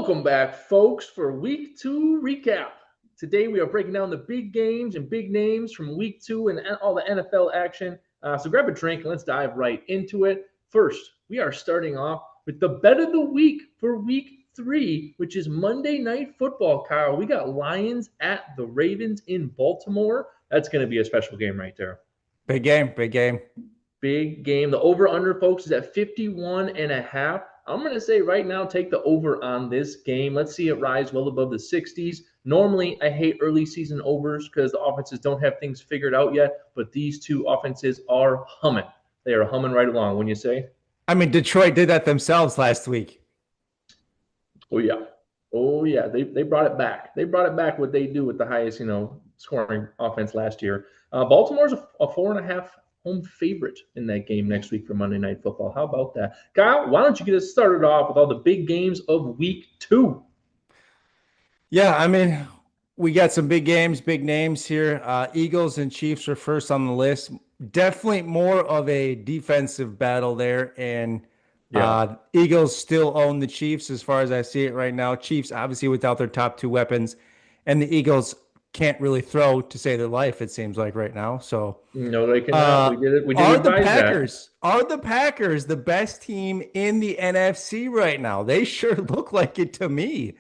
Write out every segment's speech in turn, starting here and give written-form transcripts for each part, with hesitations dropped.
Welcome back, folks, for week 2 recap. Today we are breaking down the big games and big names from week 2 and all the NFL action. So grab a drink and let's dive right into it. First, we are starting off with the bet of the week for week 3, which is Monday Night Football, Kyle. We got Lions at the Ravens in Baltimore. That's going to be a special game right there. Big game, big game. Big game. The over-under, folks, is at 51.5. I'm going to say right now, take the over on this game. Let's see it rise well above the 60s. Normally, I hate early season overs because the offenses don't have things figured out yet, but these two offenses are humming. They are humming right along, wouldn't you say? I mean, Detroit did that themselves last week. Oh, yeah. Oh, yeah. They brought it back. They brought it back what they do with the highest, scoring offense last year. Baltimore's a 4.5 home favorite in that game next week for Monday Night Football. How about that? Kyle, why don't you get us started off with all the big games of week 2? Yeah, I mean, we got some big games, big names here. Eagles and Chiefs are first on the list. Definitely more of a defensive battle there. And Eagles still own the Chiefs as far as I see it right now. Chiefs, obviously, without their top two weapons. And the Eagles can't really throw to save their life, it seems like right now. So no, they cannot. We did advise are the Packers the best team in the NFC right now? They sure look like it to me.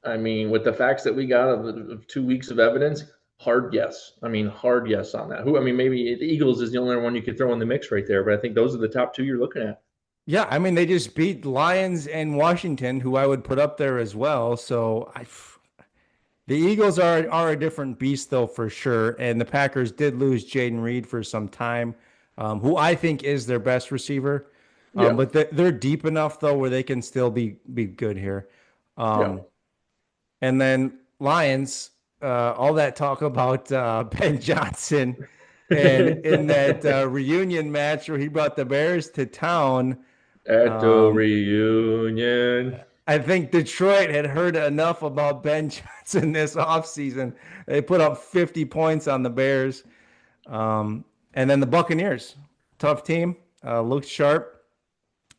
I mean, with the facts that we got of 2 weeks of evidence, hard yes. I mean, hard yes on that. Maybe the Eagles is the only one you could throw in the mix right there, but I think those are the top two you're looking at. Yeah, I mean, they just beat Lions and Washington, who I would put up there as well. So the Eagles are a different beast, though, for sure. And the Packers did lose Jaden Reed for some time, who I think is their best receiver. But they're deep enough, though, where they can still be good here. And then Lions, all that talk about Ben Johnson and in that reunion match where he brought the Bears to town. At the reunion. I think Detroit had heard enough about Ben Johnson this offseason. They put up 50 points on the Bears. And then the Buccaneers, tough team, looked sharp,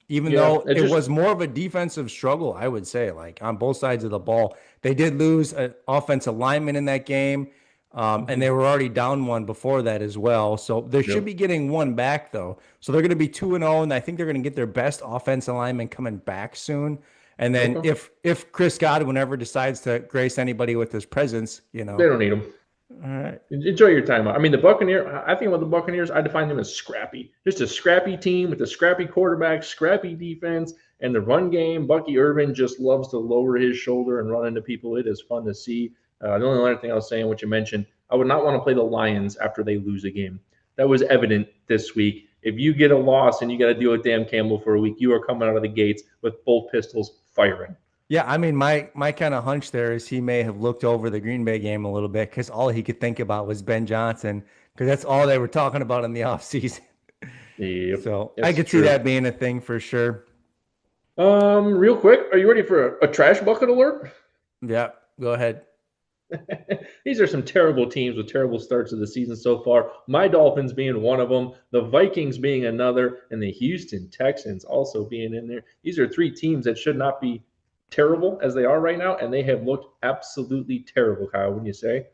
even though it was more of a defensive struggle, I would say, like on both sides of the ball. They did lose an offensive lineman in that game, and they were already down one before that as well. So they should be getting one back, though. So they're going to be 2-0, and I think they're going to get their best offensive lineman coming back soon. And then if Chris Godwin ever decides to grace anybody with his presence, they don't need him. All right. Enjoy your time out. I mean, the Buccaneers, I think about the Buccaneers, I define them as scrappy. Just a scrappy team with a scrappy quarterback, scrappy defense, and the run game. Bucky Irvin just loves to lower his shoulder and run into people. It is fun to see. The only other thing I was saying, what you mentioned, I would not want to play the Lions after they lose a game. That was evident this week. If you get a loss and you got to deal with Dan Campbell for a week, you are coming out of the gates with both pistols firing. Yeah, I mean, my kind of hunch there is he may have looked over the Green Bay game a little bit because all he could think about was Ben Johnson because that's all they were talking about in the offseason. Yep, so I could see that being a thing for sure. Real quick, are you ready for a trash bucket alert? Yeah, go ahead. These are some terrible teams with terrible starts of the season so far. My Dolphins being one of them, the Vikings being another, and the Houston Texans also being in there. These are 3 teams that should not be terrible as they are right now, and they have looked absolutely terrible, Kyle, wouldn't you say?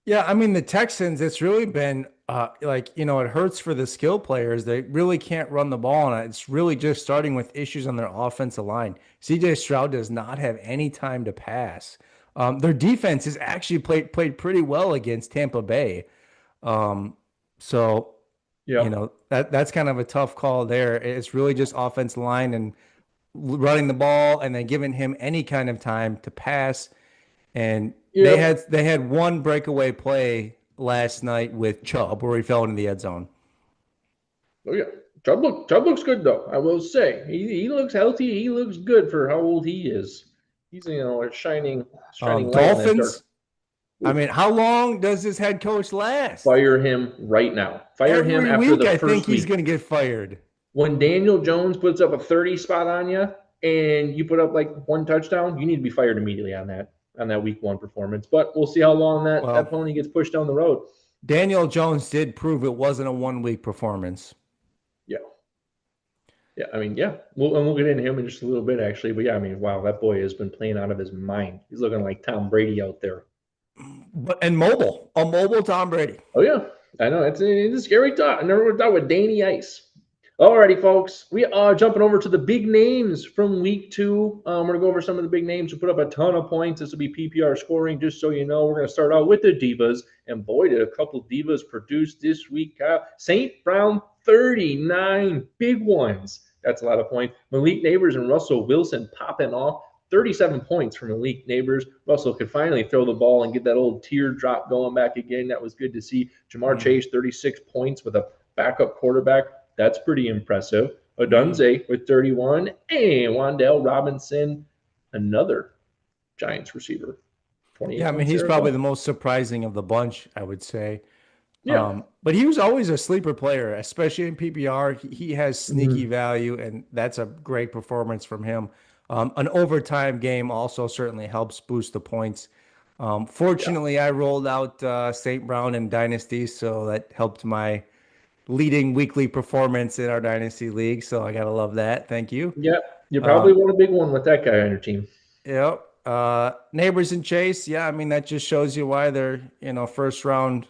Yeah, I mean, the Texans, it's really been it hurts for the skill players. They really can't run the ball, and it's really just starting with issues on their offensive line. CJ Stroud does not have any time to pass. Their defense has actually played pretty well against Tampa Bay. That's kind of a tough call there. It's really just offensive line and running the ball and then giving him any kind of time to pass. And they had one breakaway play last night with Chubb where he fell into the end zone. Oh yeah. Chubb looks good though, I will say. He looks healthy. He looks good for how old he is. He's a shining light. Dolphins. I mean, how long does this head coach last? Fire him right now. Fire him after the first week. I think he's going to get fired. When Daniel Jones puts up a 30 spot on you and you put up like one touchdown, you need to be fired immediately on that week 1 performance. But we'll see how long that pony gets pushed down the road. Daniel Jones did prove it wasn't a 1 week performance. Yeah. Yeah, I mean, yeah, we'll get into him in just a little bit, actually. But yeah, I mean, wow, that boy has been playing out of his mind. He's looking like Tom Brady out there. And mobile, a mobile Tom Brady. Oh yeah, I know it's a scary thought. I never would have thought with Danny Ice. Alrighty, folks, we are jumping over to the big names from week two. We're gonna go over some of the big names who put up a ton of points. This will be PPR scoring, just so you know. We're gonna start out with the divas, and boy, did a couple of divas produce this week. St. Brown, 39 big ones. That's a lot of points. Malik Neighbors and Russell Wilson popping off. 37 points from Malik Neighbors. Russell could finally throw the ball and get that old teardrop going back again. That was good to see. Jamar Chase, 36 points with a backup quarterback. That's pretty impressive. Odunze with 31, and Wan'Dale Robinson, another Giants receiver. 28 Yeah, I mean, points he's there as probably well. the most surprising of the bunch, I would say. Yeah. But he was always a sleeper player, especially in PPR. He has sneaky Mhm. value, and that's a great performance from him. An overtime game also certainly helps boost the points. Yeah. Fortunately, I rolled out St. Brown in Dynasty, so that helped my leading weekly performance in our Dynasty League. So I got to love that. Thank you. Yeah. You probably Um, won a big one with that guy on your team. yep. Neighbors and Chase. Yeah, I mean, that just shows you why they're, first round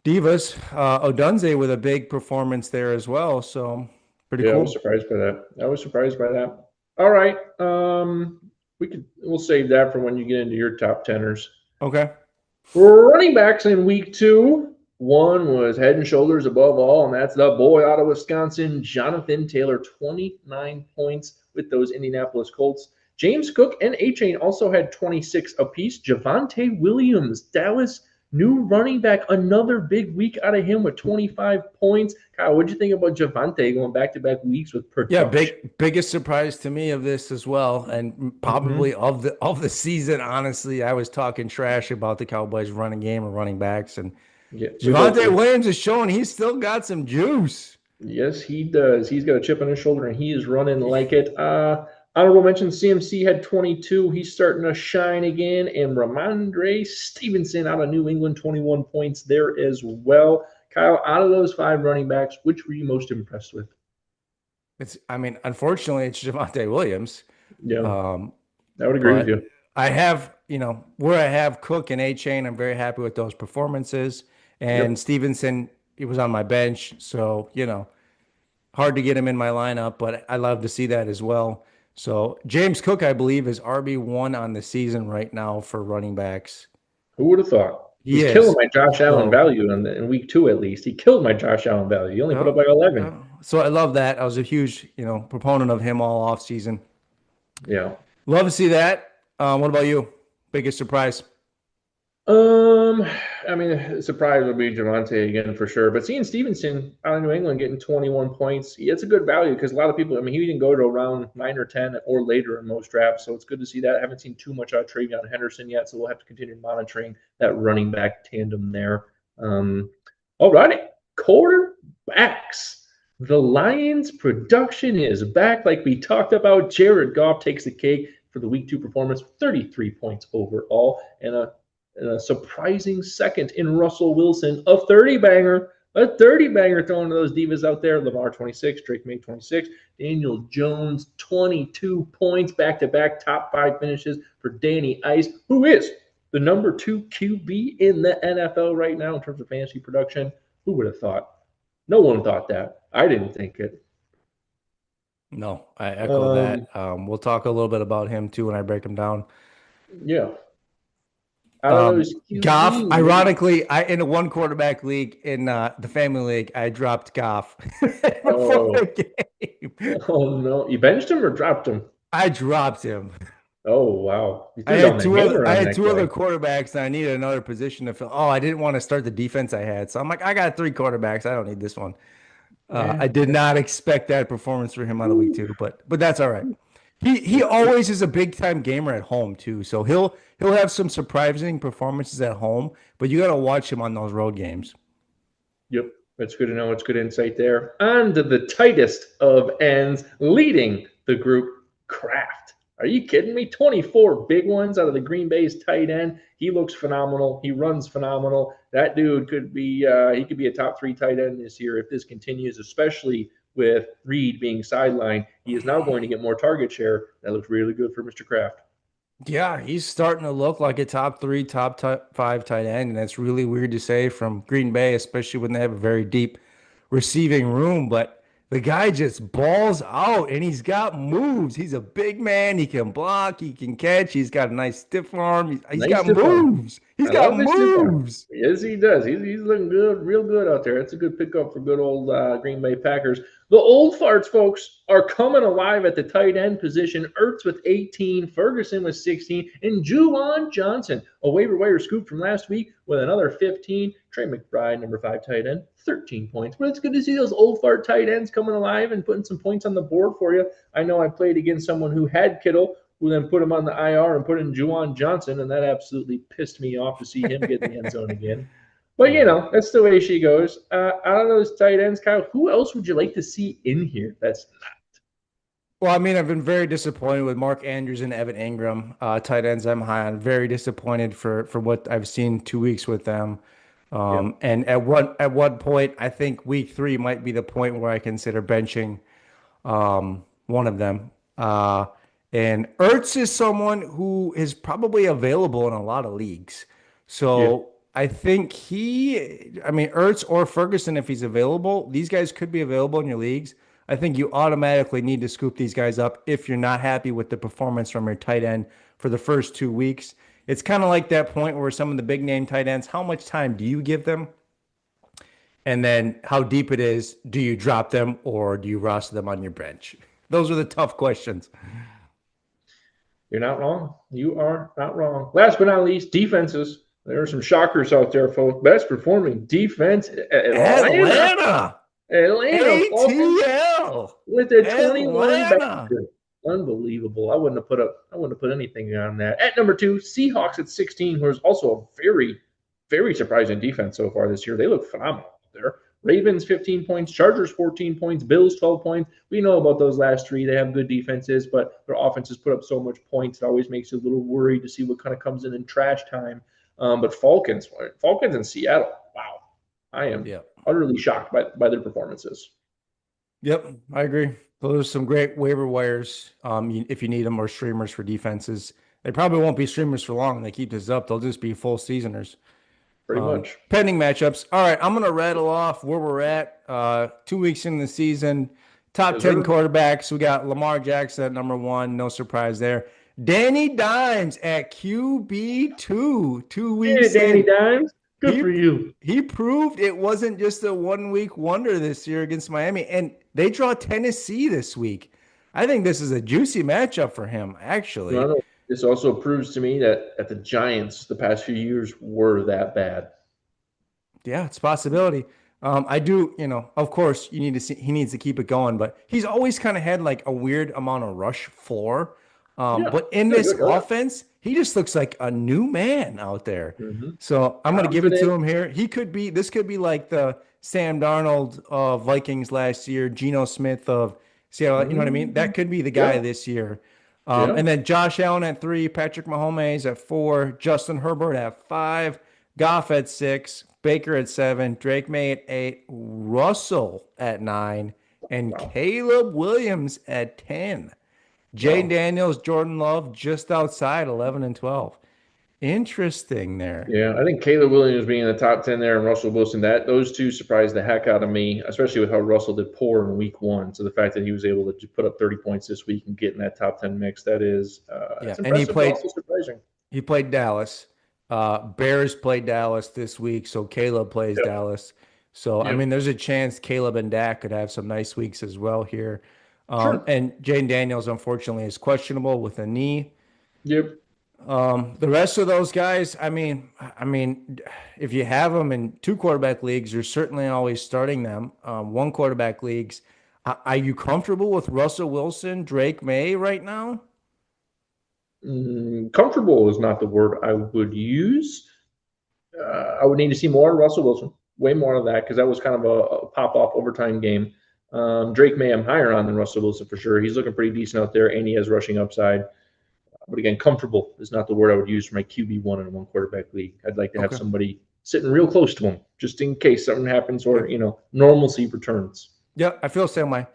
divas. Odunze with a big performance there as well. So pretty Yeah, I was cool. surprised by that. I was surprised by that. All right. We'll save that for when you get into your top teners. Okay. Running backs in week two. One was head and shoulders above all, and that's the boy out of Wisconsin, Jonathan Taylor, 29 points with those Indianapolis Colts. James Cook and A-Chain also had 26 apiece. Javonte Williams, Dallas new running back, another big week out of him with 25 points. Kyle, what'd you think about Javonte going back-to-back weeks with Yeah, production? biggest surprise to me of this as well, and Mm-hmm. probably of the season. Honestly, I was talking trash about the Cowboys running game or running backs, and Yeah, we both Javonte did. Williams is showing he's still got some juice. Yes, he does. He's got a chip on his shoulder and he is running like it. Honorable mention CMC had 22. He's starting to shine again. And Ramondre Stevenson out of New England, 21 points there as well. Kyle, out of those five running backs, which were you most impressed with? I mean, unfortunately, it's Javonte Williams. Yeah, Um, I would agree with but you. I have, where I have Cook and A-Chain, I'm very happy with those performances. And Yep. Stevenson, he was on my bench, so hard to get him in my lineup, but I love to see that as well. So James Cook, I believe, is RB1 on the season right now for running backs. Who would have thought? He He's killing is. my Josh Allen So, value in week two, at least. He killed my Josh Allen value. He only put yeah, up like 11. yeah. So I love that. I was a huge, proponent of him all off season. Yeah. Love to see that. What about you? Biggest surprise? Um, I mean, surprise would be Javante again for sure. But seeing Stevenson out of New England getting 21 points, it's a good value because a lot of people, I mean, he didn't go to around 9 or 10 or later in most drafts. So it's good to see that. I haven't seen too much out of Travion Henderson yet. So we'll have to continue monitoring that running back tandem there. All righty. Quarterbacks. The Lions production is back. Like we talked about, Jared Goff takes the cake for the week two performance, 33 points overall, and a surprising second in Russell Wilson, a 30 banger, throwing to those divas out there. Lamar 26, Drake May 26, Daniel Jones 22 points, back to back top five finishes for Danny Ice, who is the number two QB in the NFL right now in terms of fantasy production. Who would have thought? No one thought that. I didn't think it. No, I echo Um, that. We'll talk a little bit about him too when I break him down. yeah. Out of Um, those Goff, QBs, what do you? ironically, I in a one quarterback league in the family league, I dropped Goff before Oh, the game. oh no! You benched him or dropped him? I dropped him. Oh wow! You I threw down had the two other hammer I on had that two other guy. quarterbacks and I needed another position to fill. Oh, I didn't want to start the defense I had. So I'm like, I got three quarterbacks. I don't need this one. Yeah. I did not expect that performance for him out of week two, but that's all right. He always is a big time gamer at home too. So he'll have some surprising performances at home, but you got to watch him on those road games. Yep. That's good to know. It's good insight there. On to the tightest of ends, leading the group, Kraft. Are you kidding me? 24 big ones out of the Green Bay's tight end. He looks phenomenal. He runs phenomenal. That dude could be he could be a top three tight end this year if this continues, especially with Reed being sidelined, he is now going to get more target share. That looks really good for Mr. Kraft. Yeah, he's starting to look like a top three, five tight end, and that's really weird to say from Green Bay, especially when they have a very deep receiving room. But the guy just balls out, and he's got moves. He's a big man. He can block. He can catch. He's got a nice stiff arm. He's Nice got stiff arm. moves. He's I got love his stiff arm. moves. Yes, he does. He's looking good, real good out there. It's a good pickup for good old Green Bay Packers. The old farts, folks, are coming alive at the tight end position. Ertz with 18, Ferguson with 16, and Juwan Johnson, a waiver wire scoop from last week with another 15. Trey McBride, number 5 tight end, 13 points. But it's good to see those old fart tight ends coming alive and putting some points on the board for you. I know I played against someone who had Kittle, who then put him on the IR and put in Juwan Johnson, and that absolutely pissed me off to see him get in the end zone again. But, that's the way she goes. Out of those tight ends, Kyle, who else would you like to see in here that's not? Well, I mean, I've been very disappointed with Mark Andrews and Evan Ingram, tight ends I'm high on. Very disappointed for what I've seen 2 weeks with them. And at one point, I think week 3 might be the point where I consider benching one of them. And Ertz is someone who is probably available in a lot of leagues. So I think Ertz or Ferguson, if he's available, these guys could be available in your leagues. I think you automatically need to scoop these guys up if you're not happy with the performance from your tight end for the first 2 weeks. It's kind of like that point where some of the big name tight ends, how much time do you give them? And then how deep it is, do you drop them or do you roster them on your bench? Those are the tough questions. You're not wrong. You are not wrong. Last but not least, defenses. There are some shockers out there, folks. Best performing defense, Atlanta. ATL with a 21 backer. Unbelievable. I wouldn't have put anything on that. At number 2, Seahawks at 16, who is also a very, very surprising defense so far this year. They look phenomenal there. Ravens 15 points, Chargers 14 points, Bills 12 points. We know about those last 3. They have good defenses, but their offenses put up so much points. It always makes you a little worried to see what kind of comes in trash time. But Falcons in Seattle. Wow. I am utterly shocked by their performances. Yep, I agree. Those are some great waiver wires if you need them, or streamers for defenses. They probably won't be streamers for long. They keep this up. They'll just be full seasoners. Pretty much. Pending matchups. All right, I'm going to rattle off where we're at. 2 weeks in the season. Top 10 quarterbacks. We got Lamar Jackson at number 1. No surprise there. Danny Dimes at QB2. 2 weeks in. Danny Dimes. Good for you. He proved it wasn't just a 1 week wonder this year against Miami. And they draw Tennessee this week. I think this is a juicy matchup for him, actually. This also proves to me that the Giants the past few years were that bad. Yeah, it's a possibility. I do, of course, he needs to keep it going, but he's always kind of had like a weird amount of rush floor. But in this offense, he just looks like a new man out there. Mm-hmm. So I'm going to give it to him here. This could be like the Sam Darnold of Vikings last year, Geno Smith of Seattle. You know what I mean? That could be the guy this year. And then Josh Allen at 3, Patrick Mahomes at 4, Justin Herbert at 5, Goff at 6, Baker at 7, Drake May at 8, Russell at 9, and Caleb Williams at 10. Jay Daniels, Jordan Love just outside 11 and 12. Interesting there. Yeah, I think Caleb Williams being in the top 10 there and Russell Wilson, those two surprised the heck out of me, especially with how Russell did poor in week 1. So the fact that he was able to put up 30 points this week and get in that top 10 mix, that is and he played surprising. He played Dallas. Bears played Dallas this week, so Caleb plays Dallas. So, I mean, there's a chance Caleb and Dak could have some nice weeks as well here. And Jane Daniels, unfortunately, is questionable with a knee. Yep. The rest of those guys, I mean, if you have them in 2 quarterback leagues, you're certainly always starting them. 1 quarterback leagues. Are you comfortable with Russell Wilson, Drake May right now? Comfortable is not the word I would use. I would need to see more Russell Wilson, way more of that, because that was kind of a pop-off overtime game. Drake May I'm higher on than Russell Wilson for sure. He's looking pretty decent out there, and he has rushing upside. But again, comfortable is not the word I would use for my QB1 in a 1 quarterback league. I'd like to have somebody sitting real close to him just in case something happens or, normalcy returns. Yeah, I feel the same way.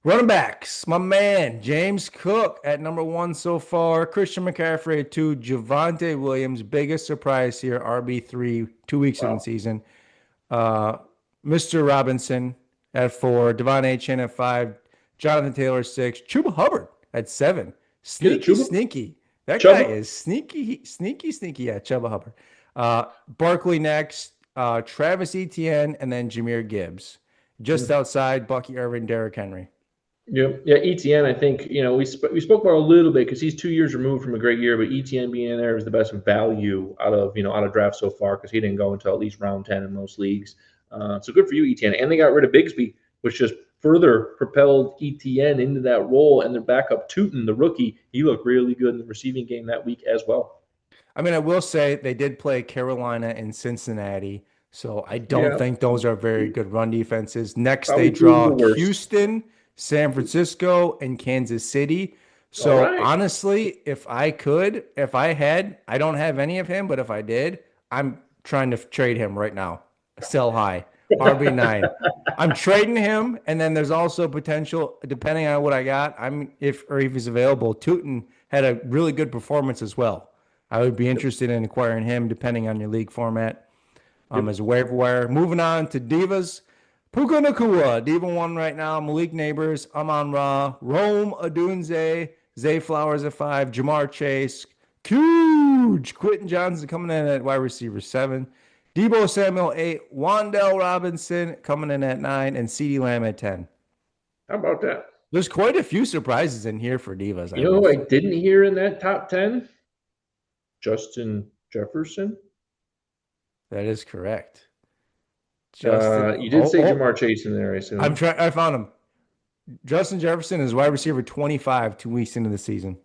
Running backs, my man, James Cook at number one so far. Christian McCaffrey at two. Javonte Williams, biggest surprise here, RB3, 2 weeks in the Wow. season. Uh, Mr. Robinson at four. Devon Achane at five. Jonathan Taylor, six. Chuba Hubbard at seven. Get a Sneaky, Chuba? sneaky. That guy Chuba? is sneaky, sneaky, sneaky. Yeah, Chuba Hubbard. Barkley next. Travis Etienne, and then Jahmyr Gibbs. Just outside Bucky Irvin, Derrick Henry. Yeah, ETN. I think we spoke about it a little bit because he's 2 years removed from a great year, but ETN being in there is the best value out of draft so far because he didn't go until at least round 10 in most leagues. So good for you, ETN. And they got rid of Bigsby, which just further propelled ETN into that role. And their backup Tootin, the rookie, he looked really good in the receiving game that week as well. I mean, I will say they did play Carolina and Cincinnati, so I don't Yeah, think those are very good run defenses. Next, they probably two of the draw worst. Houston, San Francisco, and Kansas City. All So right. honestly, if I had, I don't have any of him, but if I did, I'm trying to trade him right now. Sell high, RB9. I'm trading him, and then there's also potential, depending on what I got. If he's available. Tootin had a really good performance as well. I would be interested in acquiring him, depending on your league format. As a waiver wire. Moving on to Divas. Puka Nakua, Diva 1 right now. Malik Neighbors, Amon Ra, Rome Adunze, Zay Flowers at 5, Jamar Chase, Huge, Quentin Johnson coming in at wide receiver 7, Debo Samuel 8, Wandell Robinson coming in at 9, and CeeDee Lamb at 10. How about that? There's quite a few surprises in here for Divas. You know who I didn't hear in that top 10? Justin Jefferson. That is correct. Justin, you did say Jamar Chase in there, I assume. I found him. Justin Jefferson is wide receiver 25 2 weeks into the season.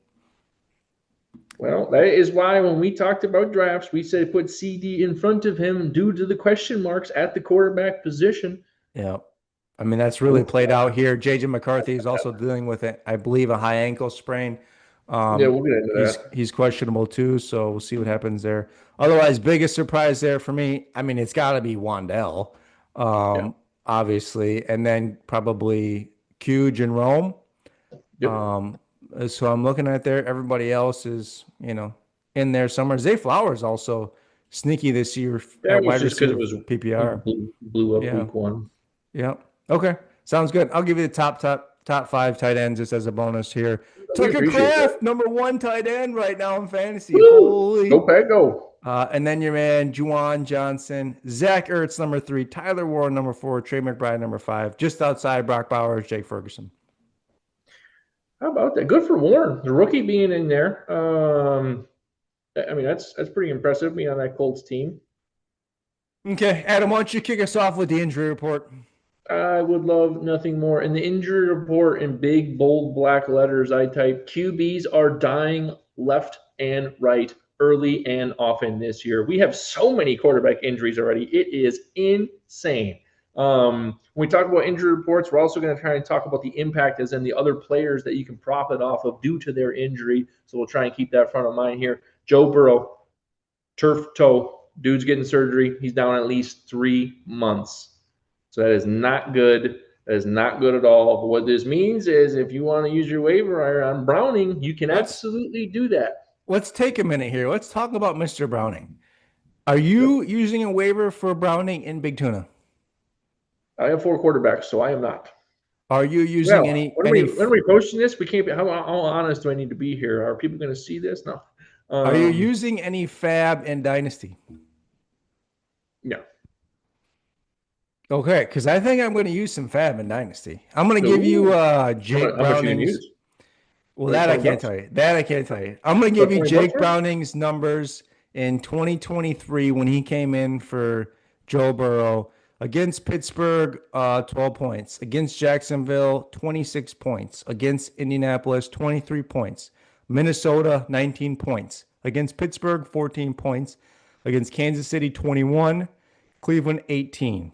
Well, that is why when we talked about drafts, we said put CD in front of him due to the question marks at the quarterback position. Yeah. I mean, that's really played out here. JJ McCarthy is also dealing with it, I believe, a high ankle sprain. Yeah, we'll get into that. He's questionable too, so we'll see what happens there. Otherwise, biggest surprise there for me, I mean, it's got to be Wandell, obviously, and then probably Huge and Rome. Yep. So I'm looking at there. Everybody else is, in there somewhere. Zay Flowers also sneaky this year at wide receiver PPR. Blew up week 1. Yeah. Okay. Sounds good. I'll give you the top 5 tight ends just as a bonus here. Tucker Kraft, number 1 tight end right now in fantasy. Holy. Go Pack, go. And then your man, Juwan Johnson, Zach Ertz, number 3, Tyler Warren, number 4, Trey McBride, number 5, just outside Brock Bowers, Jake Ferguson. How about that? Good for Warren, the rookie being in there. I mean, that's pretty impressive being on that Colts team. Okay, Adam, why don't you kick us off with the injury report? I would love nothing more. In the injury report, in big, bold, black letters, I type QBs are dying left and right, early and often this year. We have so many quarterback injuries already. It is insane. When we talk about injury reports, we're also going to try and talk about the impact as in the other players that you can profit off of due to their injury. So we'll try and keep that front of mind here. Joe Burrow, turf toe. Dude's getting surgery. He's down at least 3 months. So that is not good. That is not good at all. What this means is if you want to use your waiver wire on Browning, you can absolutely do that. Let's take a minute here. Let's talk about Mr. Browning. Are you using a waiver for Browning in Big Tuna? I have 4 quarterbacks, so I am not. Are you using when are we posting this? We can't be. How honest do I need to be here? Are people going to see this? No. Are you using any Fab in Dynasty? No. Okay, because I think I'm going to use some Fab in Dynasty. I'm going to give you Jake Browning's. Well, that I can't tell you. I'm going to give you Jake Browning's numbers in 2023 when he came in for Joe Burrow. Against Pittsburgh, 12 points. Against Jacksonville, 26 points. Against Indianapolis, 23 points. Minnesota, 19 points. Against Pittsburgh, 14 points. Against Kansas City, 21. Cleveland, 18.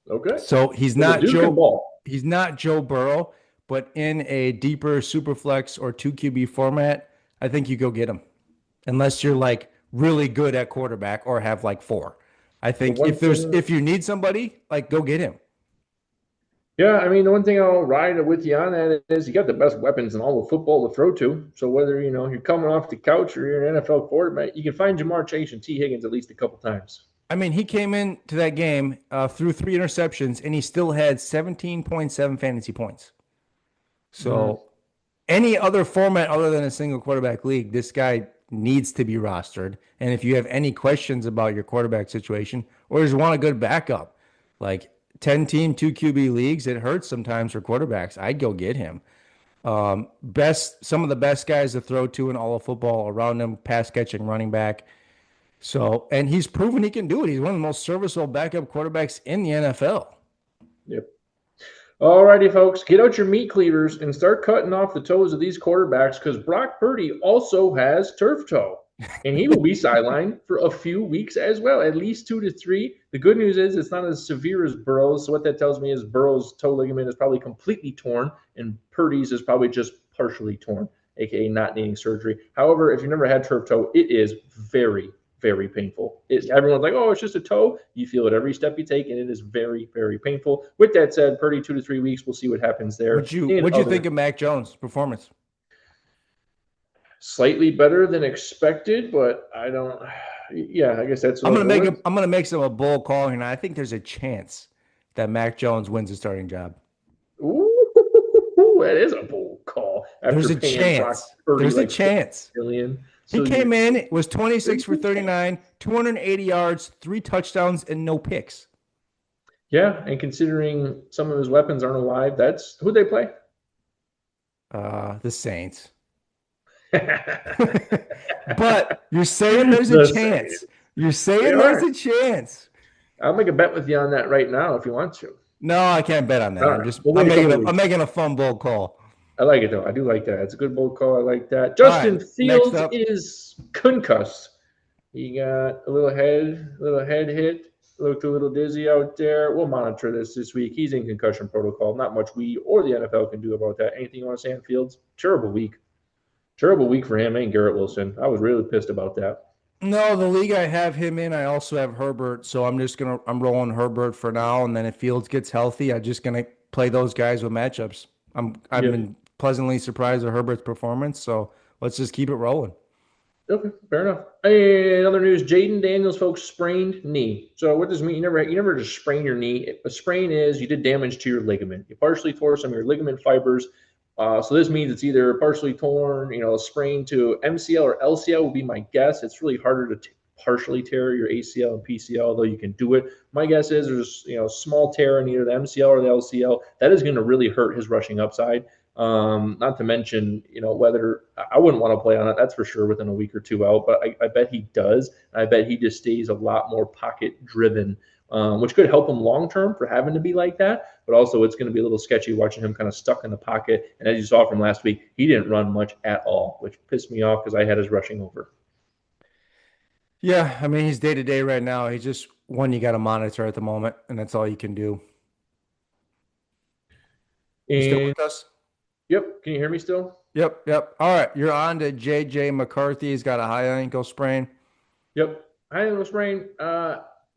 Okay. So he's not Joe Burrow, but in a deeper super flex or 2 QB format, I think you go get him. Unless you're like really good at quarterback or have like 4. I think if you need somebody, like go get him. Yeah, I mean, the one thing I'll ride with you on that is you got the best weapons in all of football to throw to. So whether you're coming off the couch or you're an NFL quarterback, you can find Jamar Chase and T. Higgins at least a couple times. I mean, he came into that game threw 3 interceptions, and he still had 17.7 fantasy points. Mm-hmm. So any other format other than a single quarterback league, this guy needs to be rostered. And if you have any questions about your quarterback situation or just want a good backup, like 10 team, 2 QB leagues, it hurts sometimes for quarterbacks. I'd go get him. Some of the best guys to throw to in all of football around him, pass catching running back. So, and he's proven he can do it. He's one of the most serviceable backup quarterbacks in the NFL. Yep. Alrighty, folks, get out your meat cleavers and start cutting off the toes of these quarterbacks because Brock Purdy also has turf toe. And he will be sidelined for a few weeks as well, at least 2 to 3. The good news is it's not as severe as Burrow's. So what that tells me is Burrow's toe ligament is probably completely torn, and Purdy's is probably just partially torn, aka not needing surgery. However, if you've never had turf toe, it is very, very painful. Everyone's like, oh, it's just a toe. You feel it every step you take, and it is very, very painful. With that said, Purdy 2 to 3 weeks. We'll see what happens there. What'd you think of Mac Jones' performance? Slightly better than expected, but I don't. Yeah, I guess that's. I'm gonna make some a bold call here. And I think there's a chance that Mac Jones wins the starting job. Ooh, that is a bold call. There's a chance. There's a chance. He came in, was 26 for 39, 280 yards, 3 touchdowns, and no picks. Yeah, and considering some of his weapons aren't alive, that's who they play. The Saints. But you're saying there's a chance. You're saying there's a chance. I'll make a bet with you on that right now if you want to. No, I can't bet on that. I'm making a fun bold call. I like it though. I do like that. It's a good bold call. I like that. Justin Fields is concussed. He got a little head hit. Looked a little dizzy out there. We'll monitor this week. He's in concussion protocol. Not much we or the NFL can do about that. Anything you want to say on Fields? Terrible week. Terrible week for him and Garrett Wilson. I was really pissed about that. No, the league I have him in, I also have Herbert. So I'm rolling Herbert for now. And then if Fields gets healthy, I'm just gonna play those guys with matchups. I've been pleasantly surprised at Herbert's performance. So let's just keep it rolling. Okay, fair enough. And other news, Jaden Daniels, folks, sprained knee. So what does this mean? You never just sprain your knee. A sprain is you did damage to your ligament. You partially tore some of your ligament fibers. So this means it's either partially torn, a sprain to MCL or LCL would be my guess. It's really harder to partially tear your ACL and PCL, although you can do it. My guess is there's small tear in either the MCL or the LCL. That is going to really hurt his rushing upside. Not to mention, whether I wouldn't want to play on it, that's for sure, within a week or two out. But I bet he does. I bet he just stays a lot more pocket driven, which could help him long term for having to be like that. But also, it's going to be a little sketchy watching him kind of stuck in the pocket. And as you saw from last week, he didn't run much at all, which pissed me off because I had his rushing over. Yeah, I mean, he's day to day right now. He's just one you got to monitor at the moment, and that's all you can do. You still with us? Yep. Can you hear me still? Yep. All right. You're on to JJ McCarthy. He's got a high ankle sprain. Yep. High ankle sprain.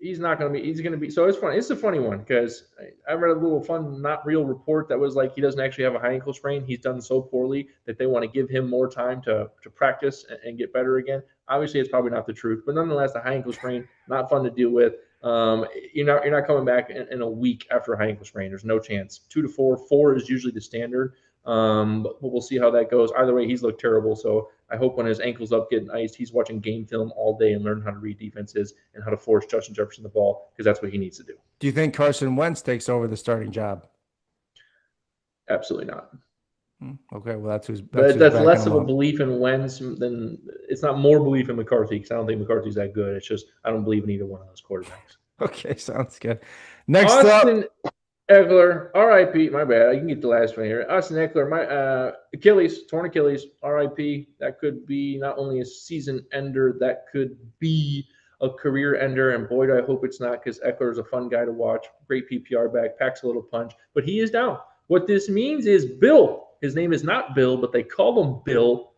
He's going to be. So it's funny. It's a funny one because I read a little fun, not real report that was like he doesn't actually have a high ankle sprain. He's done so poorly that they want to give him more time to practice and get better again. Obviously, it's probably not the truth, but nonetheless, the high ankle sprain, not fun to deal with. You're not coming back in a week after a high ankle sprain. There's no chance. 2 to 4. 4 is usually the standard. But we'll see how that goes. Either way, he's looked terrible. So I hope when his ankle's up getting iced, he's watching game film all day and learn how to read defenses and how to force Justin Jefferson the ball because that's what he needs to do. Do you think Carson Wentz takes over the starting job? Absolutely not. Okay, well that's less of a belief in Wentz than it's not more belief in McCarthy because I don't think McCarthy's that good. It's just I don't believe in either one of those quarterbacks. Okay, sounds good. Next Austin up. Eckler, R.I.P. My bad. I can get the last one here. Austin Eckler, my Achilles, torn Achilles, R.I.P. That could be not only a season ender, that could be a career ender. And boy, do I hope it's not because Eckler is a fun guy to watch. Great PPR back, packs a little punch, but he is down. What this means is Bill. His name is not Bill, but they call him Bill.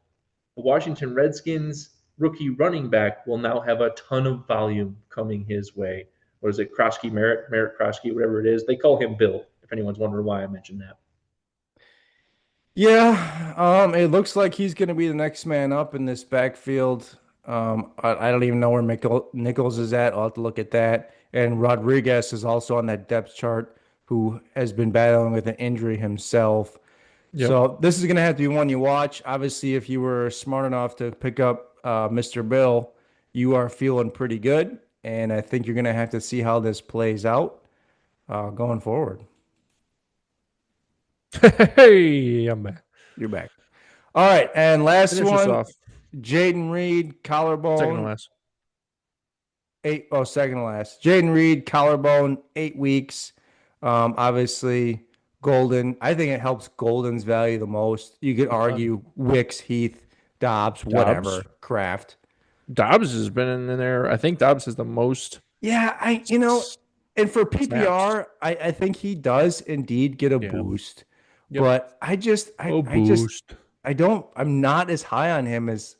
The Washington Redskins rookie running back will now have a ton of volume coming his way. What is it, Krosky, Merritt Krosky, whatever it is. They call him Bill. if anyone's wondering why I mentioned that. Yeah, it looks like he's going to be the next man up in this backfield. I don't even know where Nichols is at. I'll have to look at that. And Rodriguez is also on that depth chart, who has been battling with an injury himself. Yep. So this is going to have to be one you watch. Obviously, if you were smart enough to pick up Mr. Bill, you are feeling pretty good. And I think you're going to have to see how this plays out going forward. Hey, I'm back. You're back. All right, and last Finish us one, off. Jaden Reed, collarbone. Second to last. Second to last. Jaden Reed, collarbone, 8 weeks. Obviously, Golden. I think it helps Golden's value the most. You could argue Wicks, Heath, Dobbs, whatever, Kraft. Dobbs has been in there. I think Dobbs has the most. Yeah, and for PPR, I think he does indeed get a boost. Yep. But I'm not as high on him as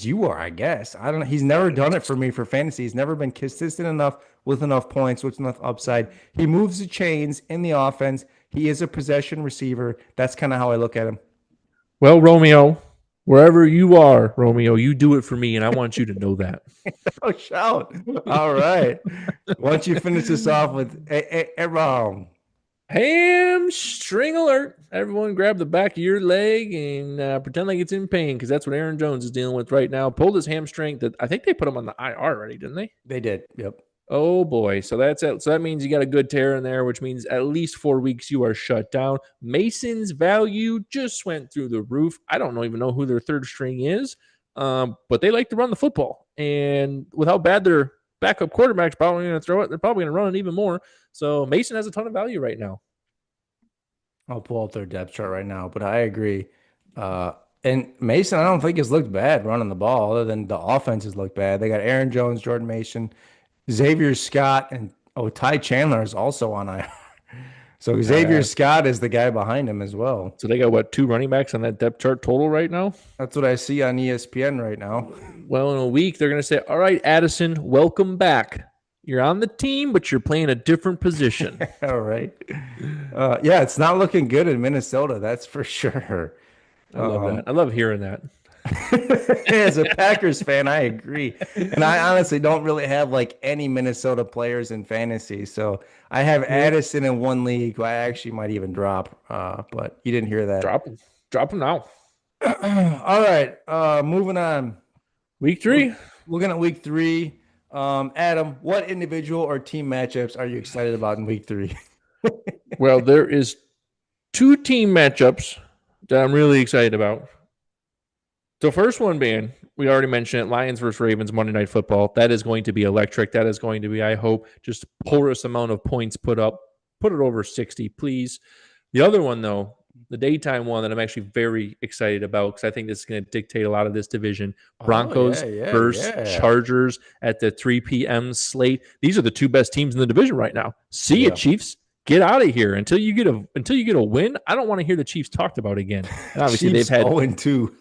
you are, I guess. I don't know. He's never done it for me for fantasy. He's never been consistent enough with enough points, with enough upside. He moves the chains in the offense. He is a possession receiver. That's kind of how I look at him. Well, Romeo, wherever you are, Romeo, you do it for me, and I want you to know that. Oh, shout. All right. Why don't you finish this off with Hamstring alert. Everyone grab the back of your leg and pretend like it's in pain, because that's what Aaron Jones is dealing with right now. Pulled his hamstring. I think they put him on the IR already, didn't they? They did. Yep. Oh, boy. So that's it. So that means you got a good tear in there, which means at least 4 weeks you are shut down. Mason's value just went through the roof. I don't even know who their third string is, but they like to run the football. And with how bad their backup quarterback's probably going to throw it, they're probably going to run it even more. So Mason has a ton of value right now. I'll pull up their depth chart right now, but I agree. And Mason, I don't think has looked bad running the ball, other than the offense has looked bad. They got Aaron Jones, Jordan Mason, Xavier Scott, and Ty Chandler is also on IR. So Xavier Scott is the guy behind him as well. So they got, 2 running backs on that depth chart total right now? That's what I see on ESPN right now. Well, in a week, they're going to say, all right, Addison, welcome back. You're on the team, but you're playing a different position. All right. Yeah, it's not looking good in Minnesota, that's for sure. I love that. I love hearing that. As a Packers fan, I agree. And I honestly don't really have any Minnesota players in fantasy. So I have Addison in one league who I actually might even drop. But you didn't hear that. Drop him now. All right. Moving on. Week 3. Looking at week 3. Adam, what individual or team matchups are you excited about in week 3? Well, there is 2 team matchups that I'm really excited about. The first one being, we already mentioned it, Lions versus Ravens, Monday Night Football. That is going to be electric. That is going to be, I hope, just a porous amount of points put up. Put it over 60, please. The other one, though, the daytime one that I'm actually very excited about, because I think this is going to dictate a lot of this division. Broncos versus Chargers at the 3 p.m. slate. These are the 2 best teams in the division right now. See you, Chiefs. Get out of here until you get a win. I don't want to hear the Chiefs talked about again. And obviously, Chiefs they've had 0-2.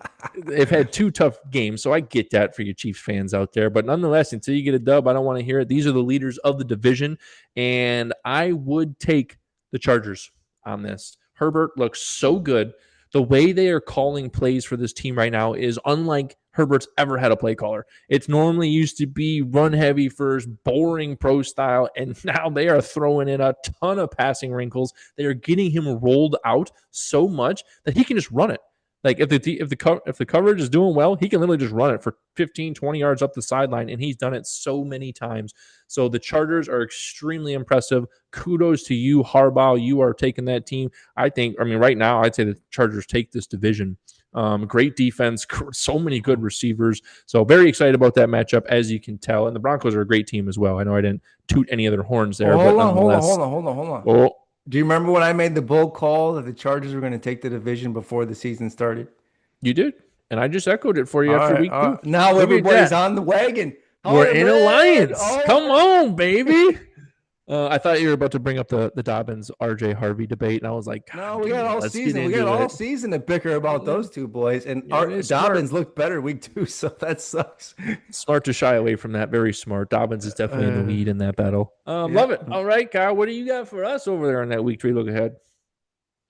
They've had 2 tough games, so I get that for you Chiefs fans out there. But nonetheless, until you get a dub, I don't want to hear it. These are the leaders of the division, and I would take the Chargers on this. Herbert looks so good. The way they are calling plays for this team right now is unlike Herbert's ever had a play caller. It's normally used to be run heavy first, boring pro style, and now they are throwing in a ton of passing wrinkles. They are getting him rolled out so much that he can just run it. Like if the coverage is doing well, he can literally just run it for 15, 20 yards up the sideline, and he's done it so many times. So the Chargers are extremely impressive. Kudos to you, Harbaugh. You are taking that team. Right now, I'd say the Chargers take this division. Great defense, so many good receivers. So very excited about that matchup, as you can tell. And the Broncos are a great team as well. I know I didn't toot any other horns there. Hold on. Oh. Do you remember when I made the bold call that the Chargers were going to take the division before the season started? You did. And I just echoed it for you after week 2. Now everybody's on the wagon. We're in alliance. Oh, come on, baby. I thought you were about to bring up the Dobbins RJ Harvey debate, and I was like, No, God, we got damn, all let's get season. We got into all it. season to bicker about those two boys, and Yeah, it is smart. Dobbins looked better week 2, so that sucks. Smart to shy away from that. Very smart. Dobbins is definitely in the lead in that battle. Yeah. Love it. All right, Kyle, what do you got for us over there on that week 3 look ahead?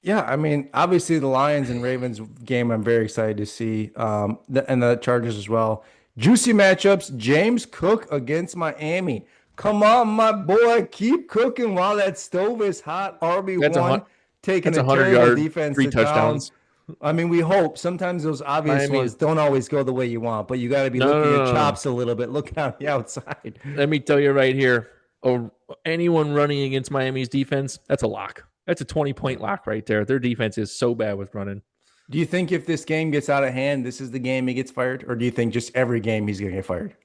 Yeah, I mean, obviously the Lions and Ravens game, I'm very excited to see, and the Chargers as well. Juicy matchups. James Cook against Miami. Come on, my boy, keep cooking while that stove is hot. RB1 taking That's a 100 terrible yard, defense 3 to town. touchdowns. I mean, we hope. Sometimes those obvious Miami ones is- don't always go the way you want, but you got to be No, looking no, your no, no. chops a little bit. Look out the outside. Let me tell you right here, anyone running against Miami's defense, that's a lock. That's a 20-point lock right there. Their defense is so bad with running. Do you think if this game gets out of hand, this is the game he gets fired? Or do you think just every game he's going to get fired?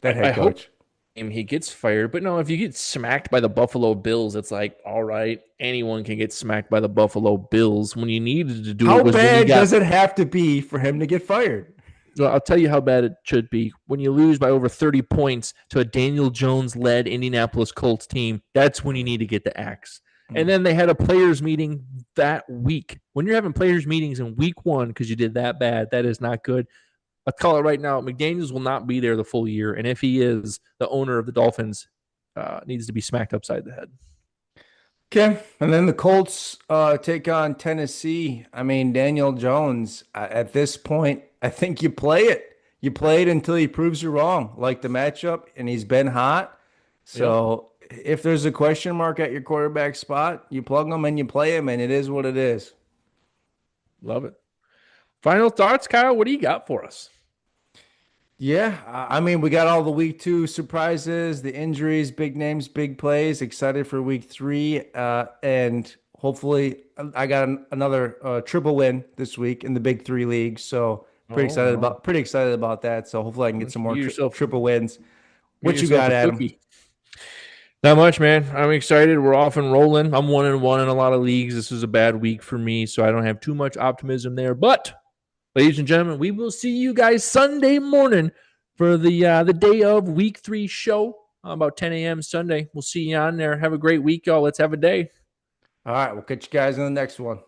That head I hope coach. he gets fired. But no, if you get smacked by the Buffalo Bills, it's like, all right, anyone can get smacked by the Buffalo Bills. When you needed to do How it was when bad you got, does it have to be for him to get fired? Well, I'll tell you how bad it should be. When you lose by over 30 points to a Daniel Jones-led Indianapolis Colts team, that's when you need to get the axe. And then they had a players meeting that week. When you're having players meetings in week 1 because you did that bad, that is not good. I'll call it right now. McDaniels will not be there the full year. And if he is, the owner of the Dolphins needs to be smacked upside the head. Okay. And then the Colts take on Tennessee. I mean, Daniel Jones, at this point, I think you play it. You play it until he proves you wrong, like the matchup, and he's been hot. So if there's a question mark at your quarterback spot, you plug him and you play him, and it is what it is. Love it. Final thoughts, Kyle? What do you got for us? Yeah, I mean, we got all the week 2 surprises, the injuries, big names, big plays. Excited for week 3, and hopefully, I got another triple win this week in the big 3 league. So pretty excited about that. So hopefully, I can get some more triple wins. What you got, Adam? Not much, man. I'm excited. We're off and rolling. I'm 1-1 in a lot of leagues. This is a bad week for me, so I don't have too much optimism there. But, ladies and gentlemen, we will see you guys Sunday morning for the day of week 3 show about 10 a.m. Sunday. We'll see you on there. Have a great week, y'all. Let's have a day. All right, we'll catch you guys in the next one.